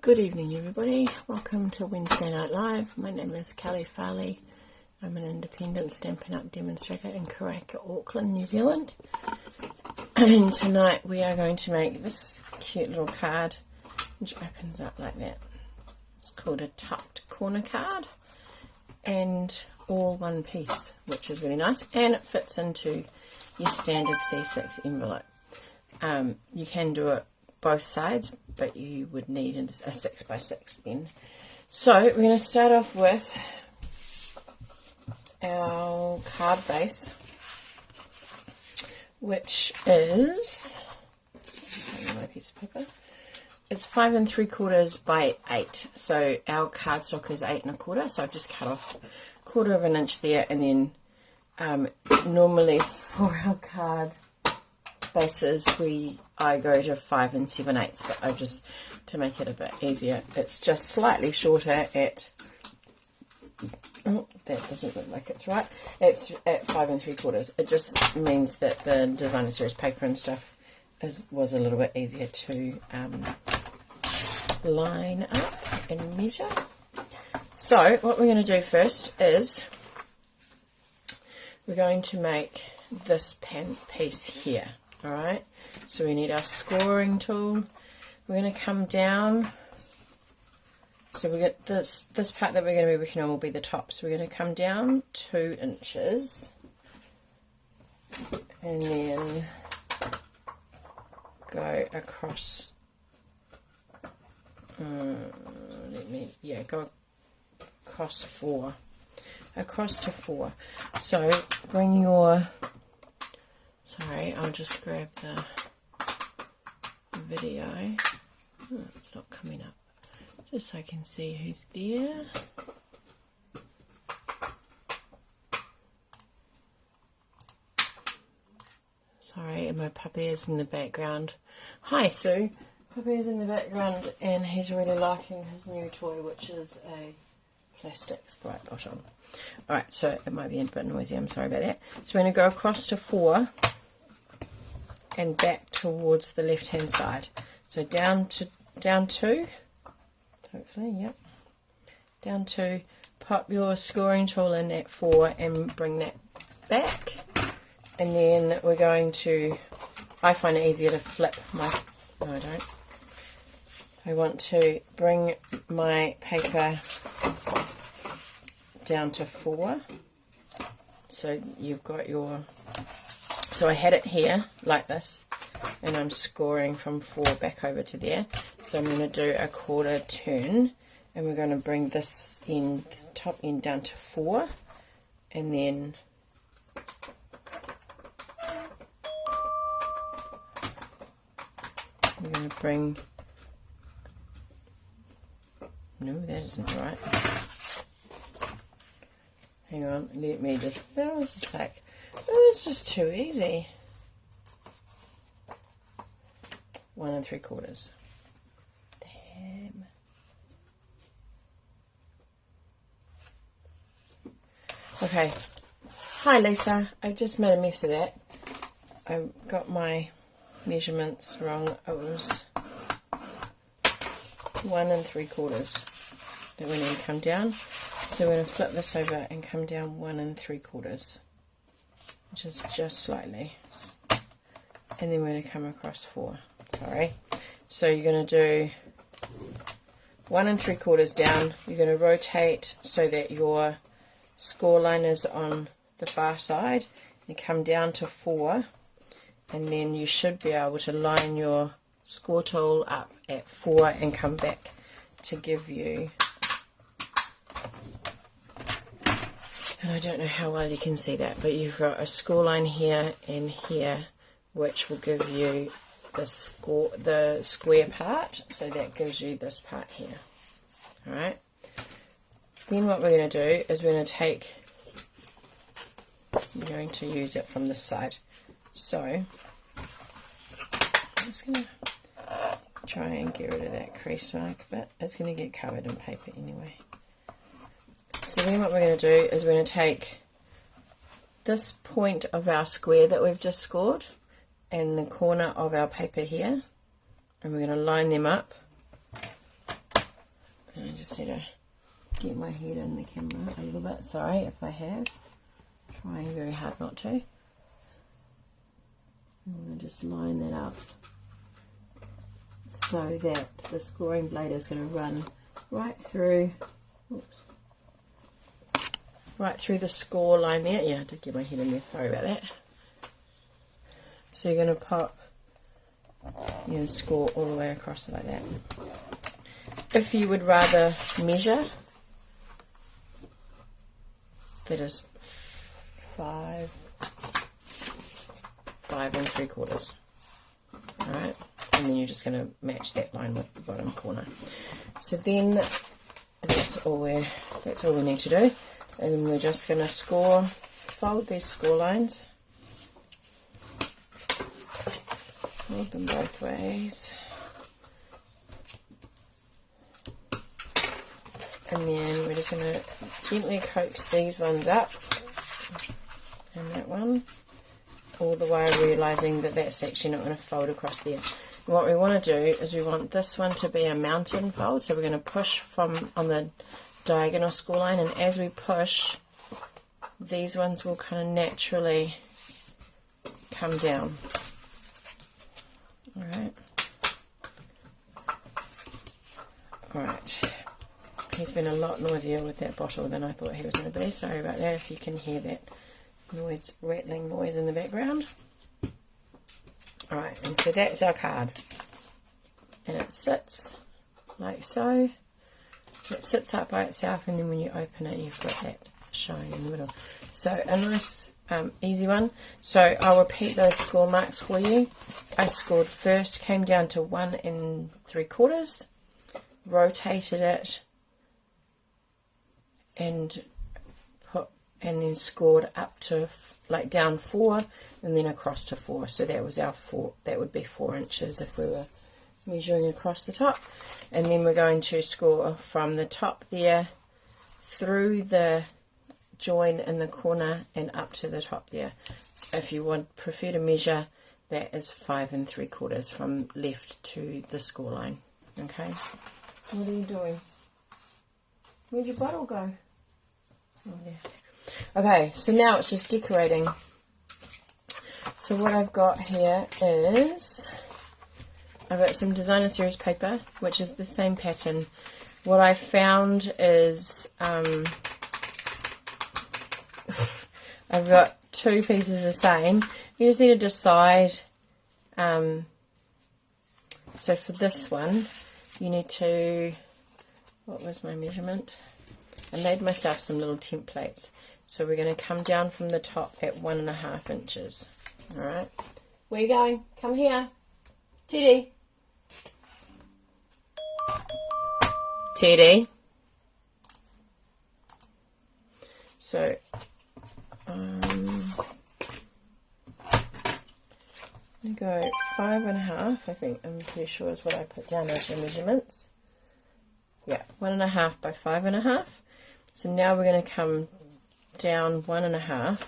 Good evening, everybody. Welcome to Wednesday Night Live. My name is Kelley Farley. I'm an independent Stampin' Up! Demonstrator in Karaka, Auckland, New Zealand. And tonight we are going to make this cute little card which opens up like that. It's called a tucked corner card and all one piece, which is really nice, and it fits into your standard C6 envelope. You can do it both sides, but you would need a 6x6 then. So we're going to start off with our card base, which is my piece of paper. It's 5 3/4 by 8. So our cardstock is 8 1/4. So I've just cut off 1/4 of an inch there, and then normally for our card bases I go to 5 7/8, but I just, to make it a bit easier, it's just slightly shorter at, oh, that doesn't look like it's right, at 5 3/4. It just means that the designer series paper and stuff was a little bit easier to line up and measure. So what we're going to do first is we're going to make this pen piece here. Alright, so we need our scoring tool. We're going to come down, so we get this part that we're going to be working on will be the top. So we're going to come down 2 inches and then go across, go across 4, across to 4. So bring your, sorry, I'll just grab the video. Oh, it's not coming up. Just so I can see who's there. Sorry, my puppy is in the background. Hi, Sue. Puppy is in the background and he's really liking his new toy, which is a plastic Sprite bottle. Alright, so it might be a bit noisy. I'm sorry about that. So we're going to go across to 4. And back towards the left hand side. So down 2, hopefully, yep. Down 2, pop your scoring tool in at 4 and bring that back. And then we're going to, I find it easier to flip my, no I don't. I want to bring my paper down to 4. So you've got your, so I had it here like this, and I'm scoring from 4 back over to there. So I'm going to do a 1/4 turn, and we're going to bring this end, top end, down to 4, and then we're going to bring, no, that isn't right. Hang on, let me just, that was just like, it was just too easy. 1 3/4. Damn. Okay. Hi Lisa. I just made a mess of that. I got my measurements wrong. It was 1 3/4 that we need to come down. So we're going to flip this over and come down 1 3/4. Just slightly, and then we're going to come across 4. Sorry. So you're going to do 1 3/4 down. You're going to rotate so that your score line is on the far side. You come down to 4, and then you should be able to line your score tool up at 4 and come back to give you, and I don't know how well you can see that, but you've got a score line here and here, which will give you the square part. So that gives you this part here. Alright. Then what we're going to do is we're going to take, we're going to use it from this side. So I'm just going to try and get rid of that crease mark, but it's going to get covered in paper anyway. So then what we're going to do is we're going to take this point of our square that we've just scored and the corner of our paper here, and we're going to line them up just need to get my head in the camera a little bit. Sorry if I have. Trying very hard not to. I'm going to just line that up so that the scoring blade is going to run right through. Oops, right through the score line there. Yeah, I did get my head in there. Sorry about that. So you're going to pop your score all the way across like that. If you would rather measure, that is 5 3/4. Alright, and then you're just going to match that line with the bottom corner. So then that's all we need to do, and then we're just going to fold these score lines, fold them both ways, and then we're just going to gently coax these ones up, and that one, all the way realizing that that's actually not going to fold across there. And what we want to do is we want this one to be a mountain fold, so we're going to push from on the diagonal score line, and as we push, these ones will kind of naturally come down. Alright, he's been a lot noisier with that bottle than I thought he was going to be. Sorry about that if you can hear that noise, rattling noise in the background. Alright, and so that's our card, and it sits like so. It sits up by itself, and then when you open it you've got that showing in the middle. So a nice easy one. So I'll repeat those score marks for you. I scored first, came down to 1 3/4, rotated it, and then scored up to like down 4, and then across to 4. So that was our 4. That would be 4 inches if we were measuring across the top. And then we're going to score from the top there through the join in the corner and up to the top there. If you prefer to measure, that is 5 3/4 from left to the score line. Okay. What are you doing? Where'd your bottle go? Oh, there. Okay, so now it's just decorating. So what I've got here is, I've got some designer series paper, which is the same pattern. What I found is I've got 2 pieces the same. You just need to decide. So for this one, you need to, what was my measurement? I made myself some little templates. So we're going to come down from the top at 1.5 inches. Alright. Where are you going? Come here. Teddy. Teddy. So, I'm going to go 5.5, I think, I'm pretty sure is what I put down as your measurements. Yeah, 1.5 by 5.5. So now we're going to come down 1.5.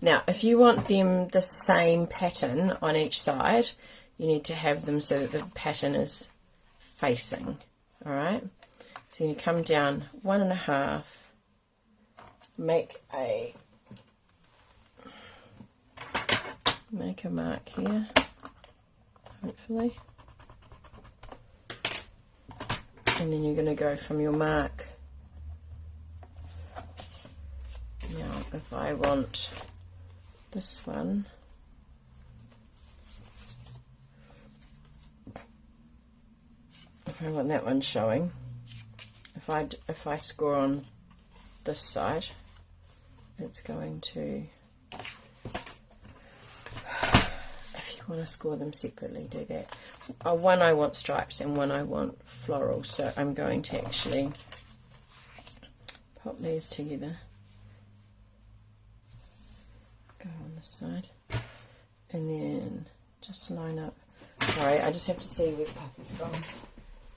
Now, if you want them the same pattern on each side, you need to have them so that the pattern is facing. Alright? So you come down 1.5, make a mark here, hopefully. And then you're going to go from your mark. Now, if I want this one, if I want that one showing, if I score on this side, it's going to, if you want to score them separately, do that. One I want stripes and one I want floral, so I'm going to actually pop these together. Go on this side, and then just line up. Sorry, I just have to see where Puppy's gone.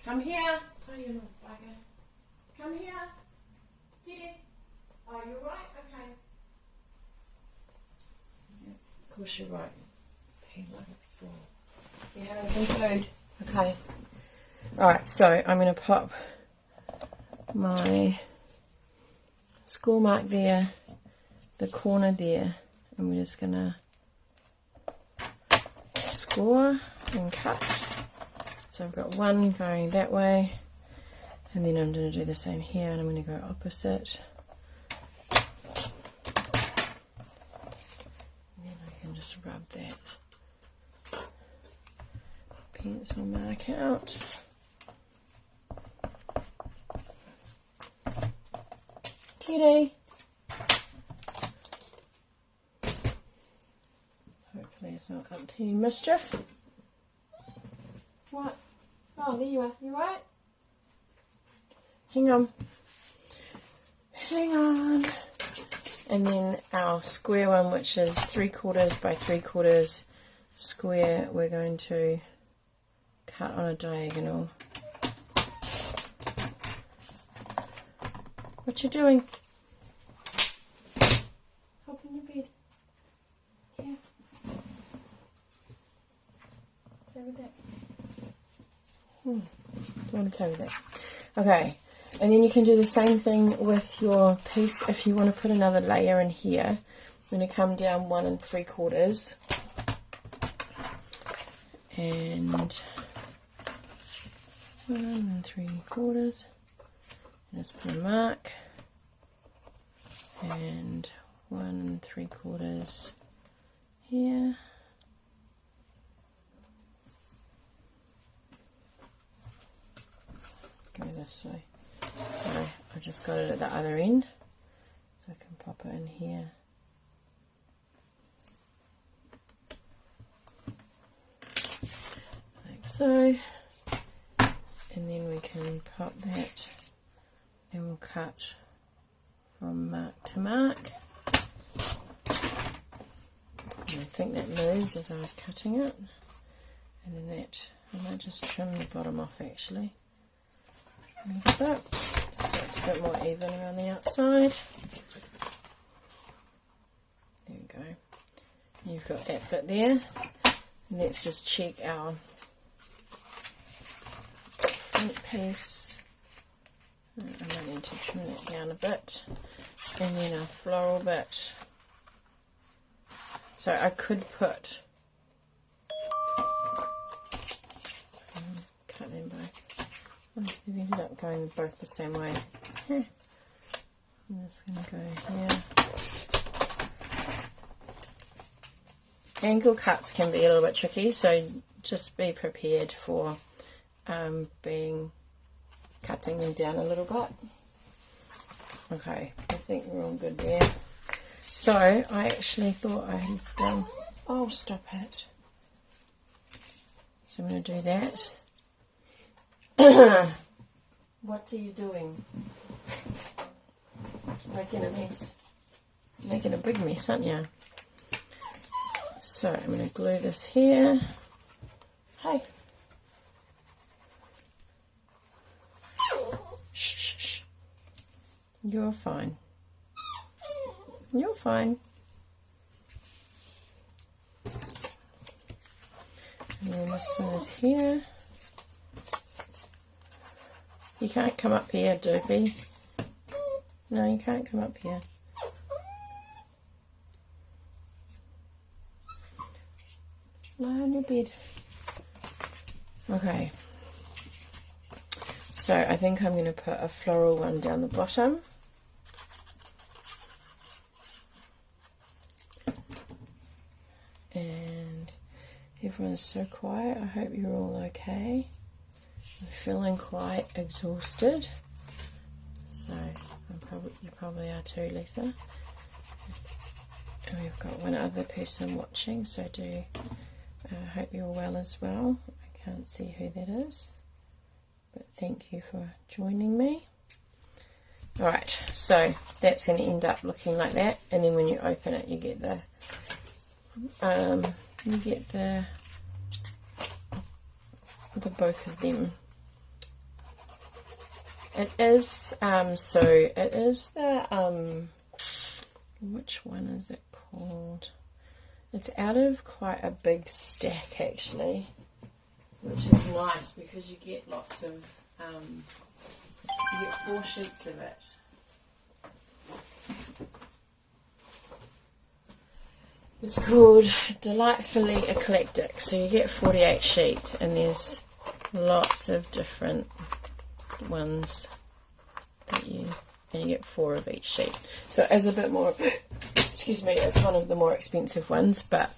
Come here. Oh, you're not bugger. Come here. Did Oh, you're right? Okay. Yeah, of course you're right. Hey, look at the floor. You're having some food. Okay. Alright, so I'm going to pop my score mark there, the corner there, and we're just gonna score and cut. So I've got one going that way, and then I'm going to do the same here, and I'm going to go opposite. And then I can just rub that pencil mark out. Today. Hopefully it's not up to mischief. What? Oh, there you are. You right? Hang on. Hang on. And then our square one, which is 3/4 by 3/4 square, we're going to cut on a diagonal. What you doing? Hop in your bed. Yeah. Play with that. Don't want to play with that. Okay, and then you can do the same thing with your piece if you want to put another layer in here. I'm going to come down 1 3/4 and 1 3/4. Just put a mark and 1 3/4 here. Go this way. Sorry, I just got it at the other end, so I can pop it in here. Like so. And then we can pop that and we'll cut from mark to mark. And I think that moved as I was cutting it. And then that, I might just trim the bottom off actually. A little bit, just so it's a bit more even around the outside. There we go. You've got that bit there. And let's just check our front piece. I might need to trim that down a bit. And then our floral bit. So I could put, cut them both. They've ended up going both the same way. I'm just going to go here. Angle cuts can be a little bit tricky, so just be prepared for cutting them down a little bit. Okay, I think we're all good there. So I actually thought I had done, oh stop it. So I'm going to do that. What are you doing? Making a mess. Making a big mess, aren't you? So I'm going to glue this here. Hey. Shh, shh, shh. You're fine. You're fine. And then this one is here. You can't come up here, Doopy. No, you can't come up here. Lie on your bed. Okay. So I think I'm going to put a floral one down the bottom. And everyone's so quiet. I hope you're all okay. I'm feeling quite exhausted, so you probably are too, Lisa. And we've got one other person watching, so do hope you're well as well. I can't see who that is, but thank you for joining me. Alright, so that's going to end up looking like that, and then when you open it, you get the both of them. It is so it is the which one is it called? It's out of quite a big stack actually, which is nice because you get lots of You get 4 sheets of it. It's called Delightfully Eclectic. So you get 48 sheets, and there's lots of different ones that and you get 4 of each sheet. So it's a bit more, excuse me, it's one of the more expensive ones, but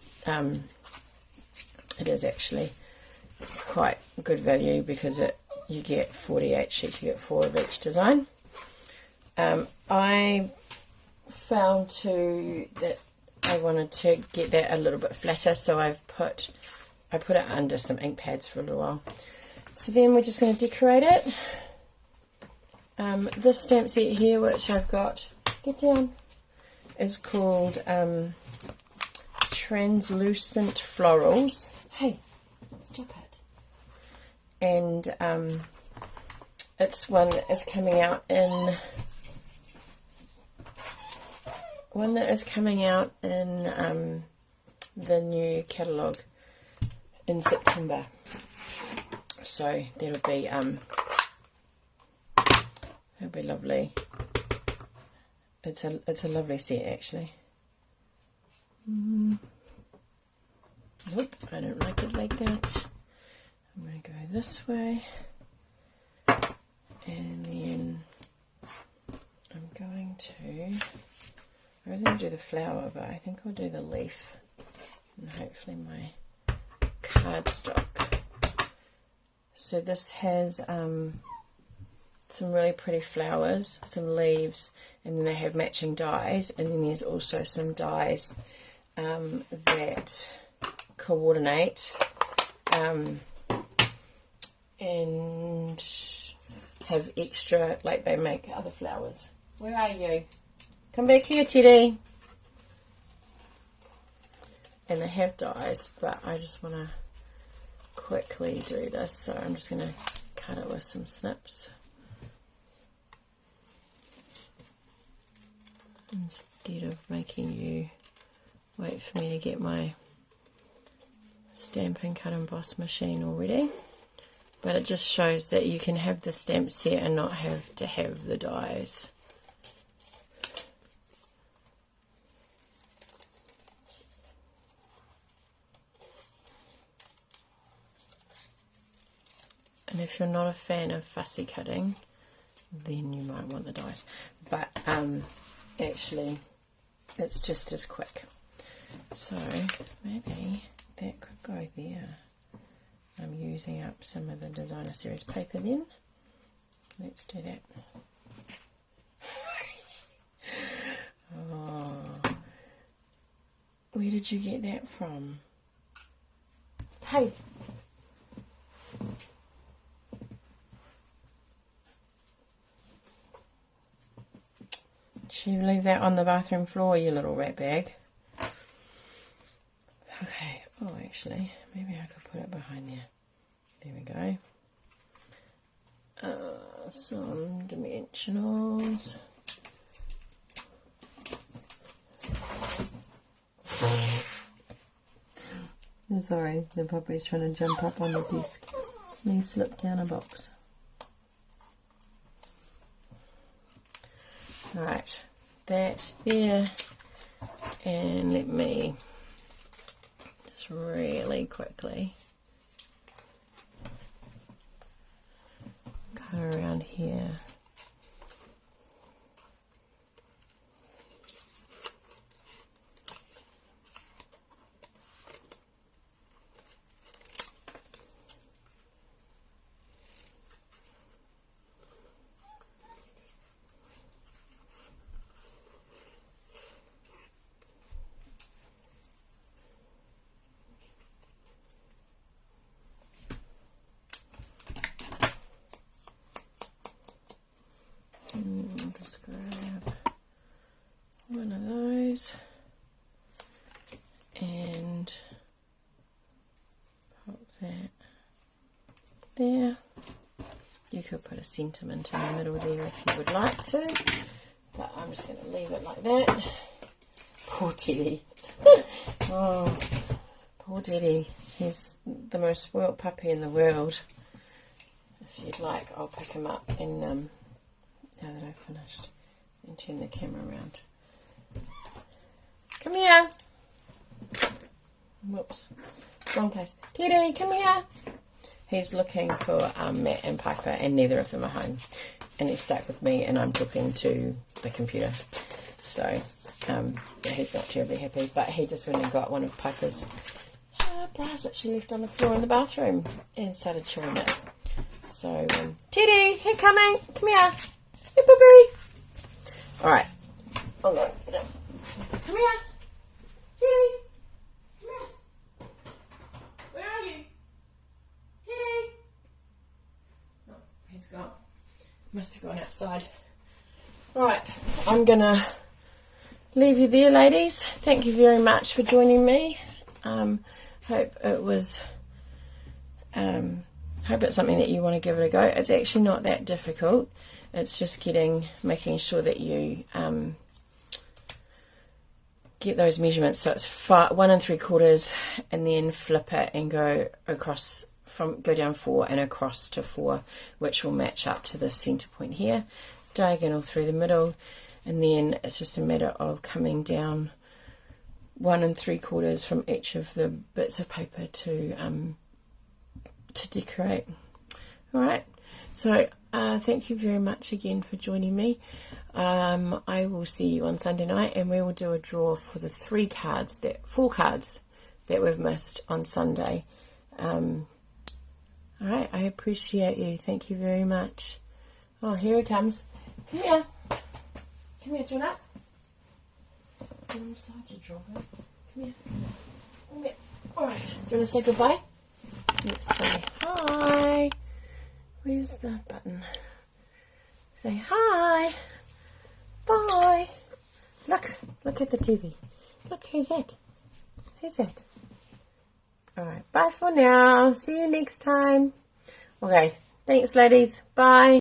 it is actually quite good value because you get 48 sheets, you get 4 of each design. I found too that I wanted to get that a little bit flatter, so I put it under some ink pads for a little while. So then we're just going to decorate it. This stamp set here, which I've got, get down, is called Translucent Florals. Hey, stop it. And it's one that is coming out in the new catalogue in September. So that'll be lovely. It's a lovely set actually. Nope, I don't like it like that. I'm going to go this way, and then I'm going to, I was going to do the flower, but I think I'll do the leaf, and hopefully my cardstock. So this has some really pretty flowers, some leaves, and then they have matching dies, and then there's also some dies that coordinate and have extra, like they make other flowers. Where are you? Come back here, Teddy. And they have dies, but I just want to quickly do this, so I'm just going to cut it with some snips instead of making you wait for me to get my Stampin' Cut Emboss machine all ready. But it just shows that you can have the stamp set and not have to have the dies. And if you're not a fan of fussy cutting, then you might want the dies. But actually, it's just as quick. So maybe that could go there. I'm using up some of the Designer Series paper then. Let's do that. Oh, where did you get that from? Hey! Did you leave that on the bathroom floor, you little rat bag? Okay, oh actually, maybe I could put it behind there. There we go. Some dimensionals. Sorry, the puppy's trying to jump up on the desk and he slipped down a box. Right, that there, and let me just really quickly cut around here. Just grab one of those and pop that there. You could put a sentiment in the middle there if you would like to, but I'm just going to leave it like that. Poor Teddy. Oh, poor Teddy. He's the most spoilt puppy in the world. if you'd like, I'll pick him up and now that I've finished, and turn the camera around. Come here. Whoops, wrong place. Teddy, come here. He's looking for Matt and Piper, and neither of them are home. And he's stuck with me, and I'm talking to the computer. So yeah, he's not terribly happy, but he just went and got one of Piper's bras that she left on the floor in the bathroom and started chewing it. So, Teddy, here coming. Come here. Hey, puppy. Alright. Hold on. Come here. Teddy. Come here. Where are you? Teddy. Oh, he's gone. Must have gone outside. Right. I'm going to leave you there, ladies. Thank you very much for joining me. Hope it was... hope it's something that you want to give it a go. It's actually not that difficult. It's just making sure that you get those measurements. So it's 1 3/4, and then flip it and go across go down 4 and across to 4, which will match up to the center point here. Diagonal through the middle, and then it's just a matter of coming down 1 3/4 from each of the bits of paper to decorate. Alright, so thank you very much again for joining me. I will see you on Sunday night, and we will do a draw for the 4 cards that we've missed on Sunday. Alright, I appreciate you. Thank you very much. Oh, here he comes. Come here. Come here, turn up. I'm sorry to drop it. Come here. Come here. Alright, do you want to say goodbye? Let's say hi. Where's the button? Say hi. Bye. Look at the TV. Look, who's that? Who's that? Alright, bye for now. See you next time. Okay, thanks ladies. Bye.